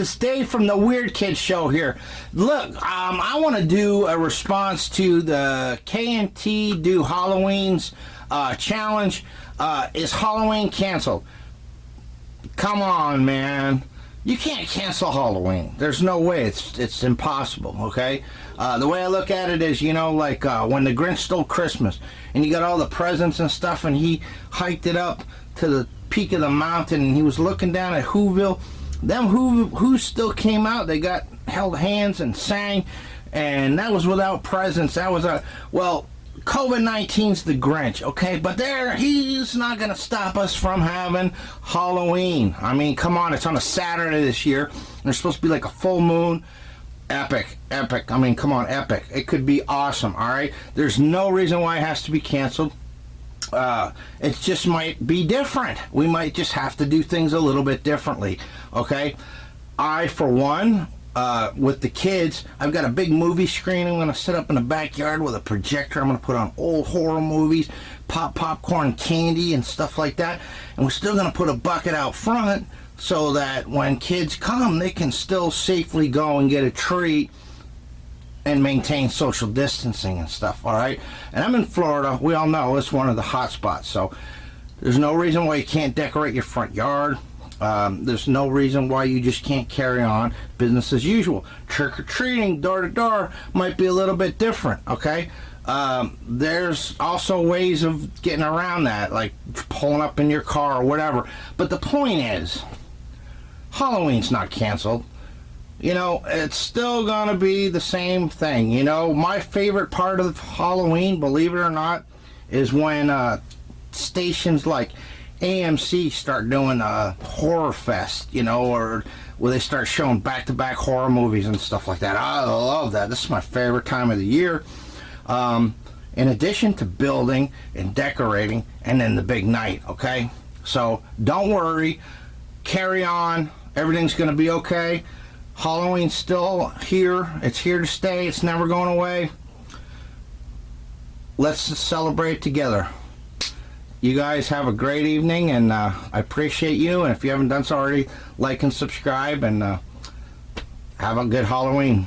it's Dave from the Weird Kids Show here. Look, I want to do a response to the K&T Do Halloween's challenge. Is Halloween canceled? Come on, man. You can't cancel Halloween. There's no way. It's impossible, okay? The way I look at it is, you know, like when the Grinch stole Christmas, and you got all the presents and stuff, and he hiked it up to the peak of the mountain, and he was looking down at Whoville. Them who still came out, they got held hands and sang, and that was without presents. That was well, COVID-19's the Grinch, okay? But he's not going to stop us from having Halloween. I mean, come on, it's on a Saturday this year, and there's supposed to be like a full moon. Epic. I mean, come on, epic. It could be awesome, all right? There's no reason why it has to be canceled. It just might be different. We might just have to do things a little bit differently, okay? I, for one, with the kids, I've got a big movie screen. I'm going to set up in the backyard with a projector. I'm going to put on old horror movies, pop popcorn candy and stuff like that. And we're still going to put a bucket out front so that when kids come, they can still safely go and get a treat and maintain social distancing and stuff, all right? And I'm in Florida. We all know it's one of the hot spots, so there's no reason why you can't decorate your front yard. There's no reason why you just can't carry on business as usual. Trick-or-treating, door-to-door, might be a little bit different, okay? There's also ways of getting around that, like pulling up in your car or whatever. But the point is, Halloween's not canceled. You know, it's still gonna be the same thing. You know, my favorite part of Halloween, believe it or not, is when stations like AMC start doing a horror fest, you know, or where they start showing back-to-back horror movies and stuff like that. I love that. This is my favorite time of the year. In addition to building and decorating, and then the big night, okay? So don't worry, carry on, everything's gonna be okay. Halloween's still here. It's here to stay. It's never going away. Let's celebrate together. You guys have a great evening, and I appreciate you. And if you haven't done so already, like and subscribe, and have a good Halloween.